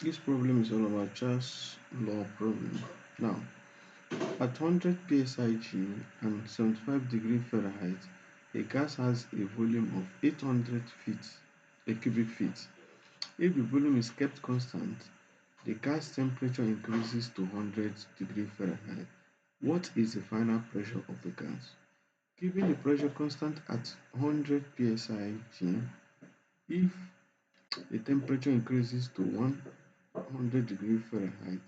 This problem is all about Charles' law problem. Now, at 100 psig and 75 degree Fahrenheit, a gas has a volume of 800 feet, a cubic feet. If the volume is kept constant, the gas temperature increases to 100 degree Fahrenheit. What is the final pressure of the gas? Given the pressure constant at 100 psig, if the temperature increases to 100 degree Fahrenheit,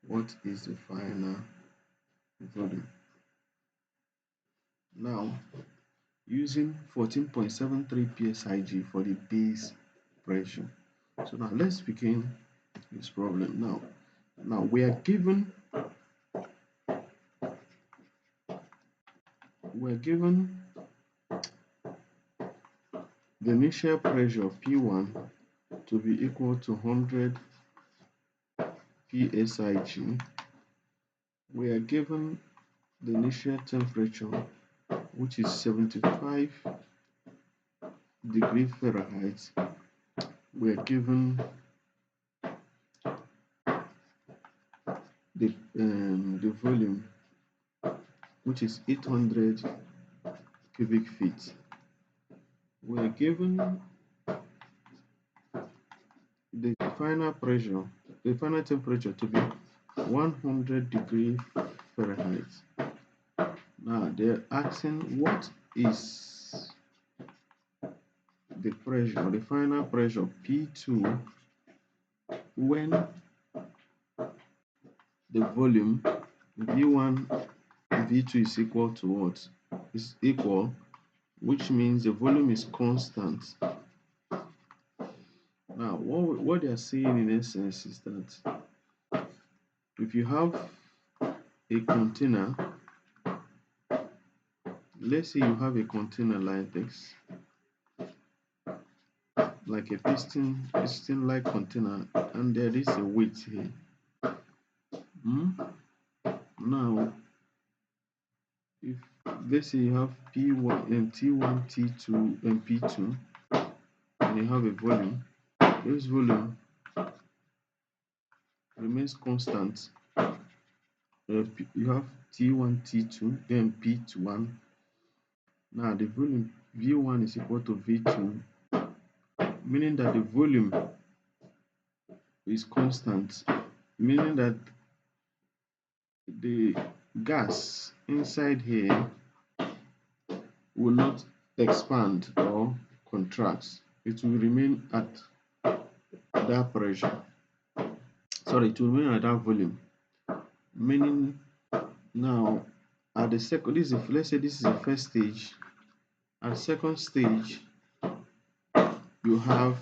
what is the final volume? Now, using 14.73 psig for the base pressure. So now let's begin this problem. Now we're given the initial pressure P1 to be equal to 100 psig. We are given the initial temperature, which is 75 degree Fahrenheit. We are given the volume, which is 800 cubic feet. We are given the final pressure, the final temperature to be 100 degree Fahrenheit. Now they're asking what is the pressure, the final pressure P2 when the volume V1 V2 is equal to what? Is equal, which means the volume is constant. Now what they are saying in essence is that if you have a container, let's say you have a container like this, like a piston like container, and there is a weight here. Now if let's say you have P1 and T1, T2 and P2, and you have a volume, this volume remains constant. You have T1, T2, then P1. Now the volume V1 is equal to V2, meaning that the volume is constant, meaning that the gas inside here will not expand or contract. It will remain at that pressure. Sorry, it will remain at that volume. Meaning now at the second, this is, let's say this is the first stage. At second stage, you have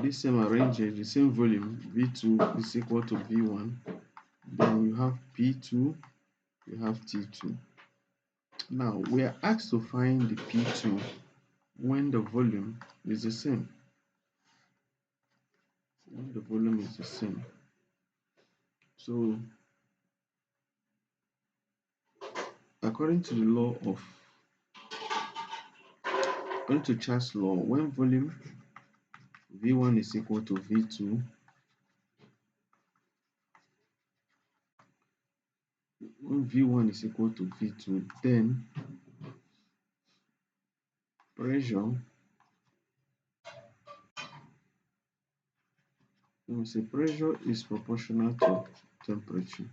this same arrangement, the same volume, V2 is equal to V1. Then you have P2, you have T2. Now we are asked to find the P2 when the volume is the same. When the volume is the same. So according to the law of, according to Charles' law, when volume V1 is equal to V2, when V1 is equal to V2, then pressure, let me say pressure is proportional to temperature.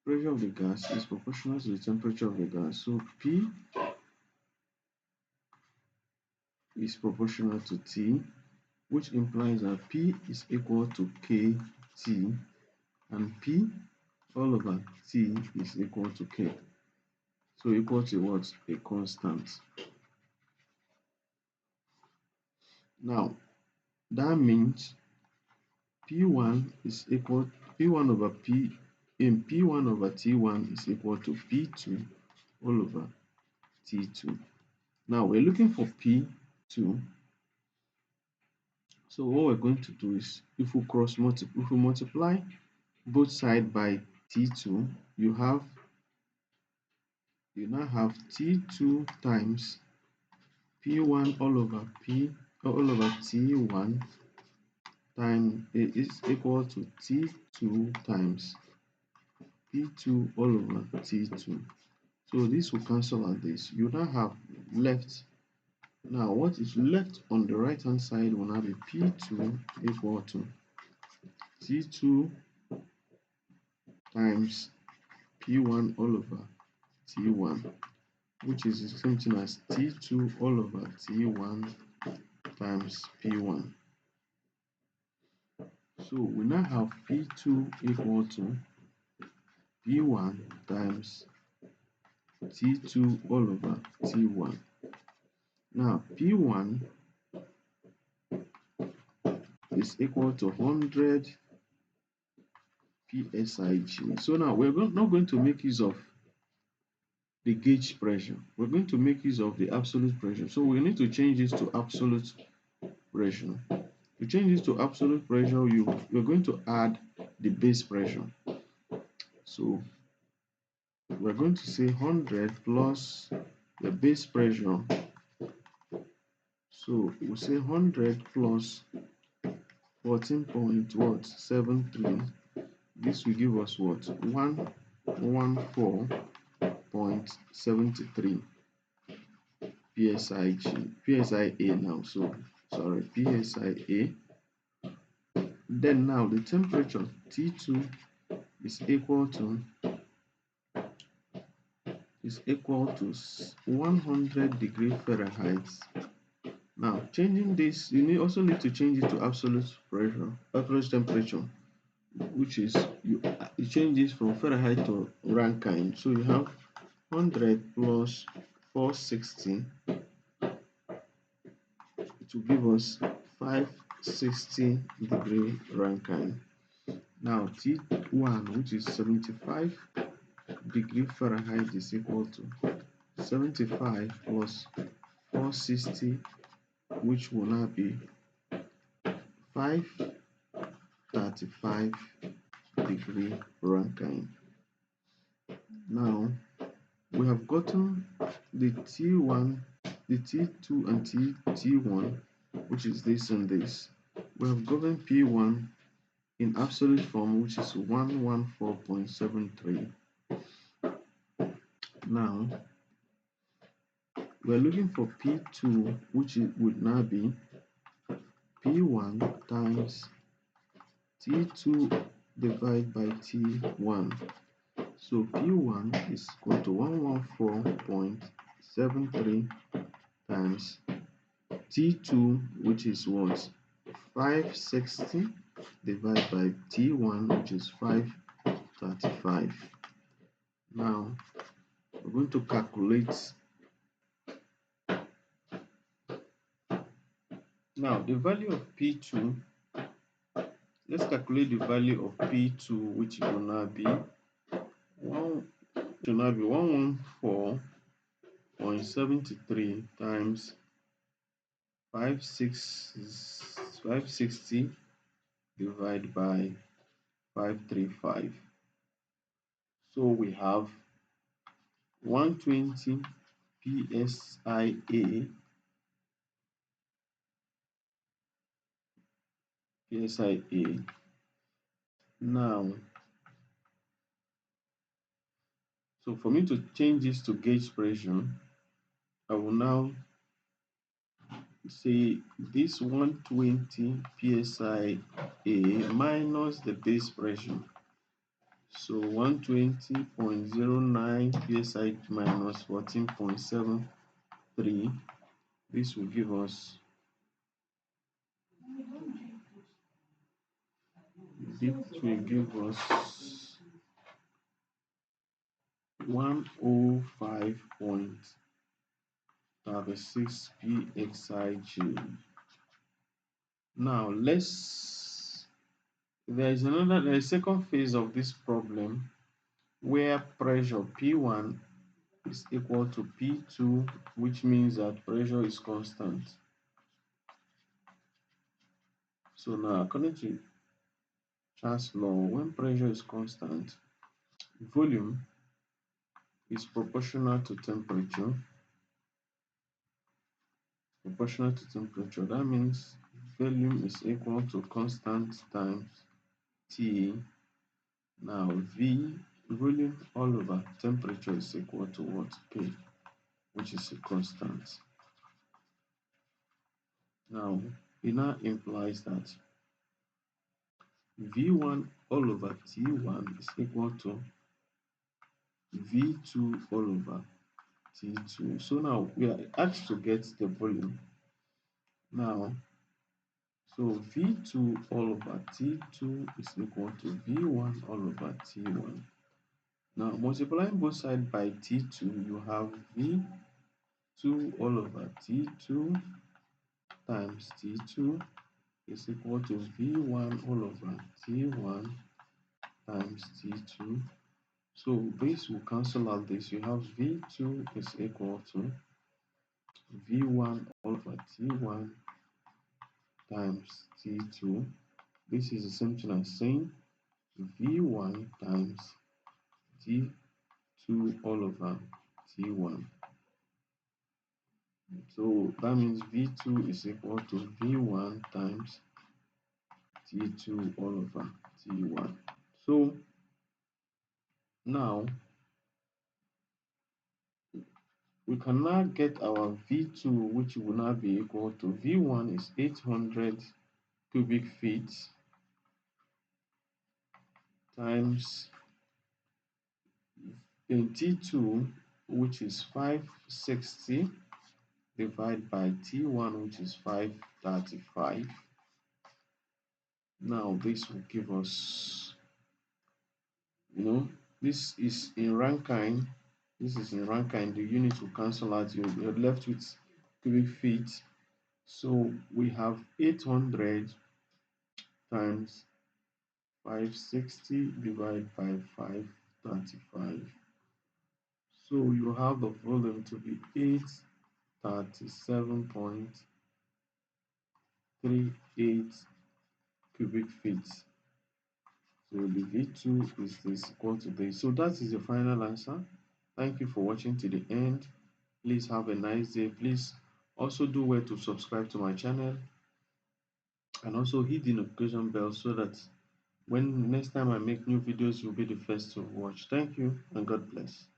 Pressure of the gas is proportional to the temperature of the gas. So P is proportional to T, which implies that P is equal to KT, and P all over T is equal to K. So equal to what? A constant. Now that means P1 is equal P1 over P in P1 over T1 is equal to P2 all over T2. Now we're looking for P2. So what we're going to do is if we multiply both sides by T2, you now have T2 times P1 all over T1 time is equal to T2 times P2 all over T2. So this will cancel out this. You now have left. Now what is left on the right hand side will now be P2 equal to T2 times P1 all over T1, which is the same thing as T2 all over T1 times P1. So we now have P2 equal to P1 times T2 all over T1. Now P1 is equal to 100 psig. So now we're not going to make use of the gauge pressure. We're going to make use of the absolute pressure. So we need to change this to absolute pressure. To change this to absolute pressure, you're going to add the base pressure. So we're going to say 100 plus the base pressure. So we'll say 100 plus 14.73. This will give us what? 114.73 psia now. So sorry, psia. Then now the temperature T2 is equal to 100 degree Fahrenheit. Now changing this, you also need to change it to absolute pressure, absolute temperature, which is you change this from Fahrenheit to Rankine. So you have 100 plus 460. It will give us 560 degree Rankine. Now T1, which is 75 degree Fahrenheit, is equal to 75 plus 460, which will now be 535 degree Rankine. Now we have gotten the T1, the T2 and T1, which is this and this. We have gotten P1 in absolute form, which is 114.73. Now we're looking for P2, which would now be P1 times T2 divided by T1. So P1 is equal to 114.73 times T2, which is what? 560 divided by T1, which is 535. Now we're going to calculate. Now the value of P2, let's calculate the value of P2, which will now be 114.73 times 560 divided by 535. So we have 120 psia. Now, so for me to change this to gauge pressure, I will now say this 120 psia minus the base pressure. So 120.09 psi minus 14.73. This will give us 105.36 pxig. Now there is a second phase of this problem where pressure P1 is equal to P2, which means that pressure is constant. So now, according to Charles' law, when pressure is constant, volume is proportional to temperature. That means volume is equal to constant times T. Now V, volume all over temperature, is equal to what? K, which is a constant. Now it now implies that V1 all over T1 is equal to V2 all over T2. So now we are asked to get the volume. Now, so V2 all over T2 is equal to V1 all over T1. Now, multiplying both sides by T2, you have V2 all over T2 times T2 is equal to V1 all over T1 times T2. So this will cancel out this. You have V2 is equal to V1 all over T1 times T2. This is the same thing as saying V1 times T2 all over T1. So that means V2 is equal to V1 times T2 all over T1. So now we can now get our V2, which will now be equal to V1 is 800 cubic feet times in T2, which is 560, divided by T1, which is 535. Now this will give us, this is in Rankine. This is in Rankine. The units will cancel out. You're left with cubic feet. So we have 800 times 560 divided by 535. So you have the volume to be 837.38 cubic feet. So the V2 is this equal to this. So that is the final answer. Thank you for watching to the end. Please have a nice day. Please also do well to subscribe to my channel and also hit the notification bell so that when next time I make new videos, you'll be the first to watch. Thank you and God bless.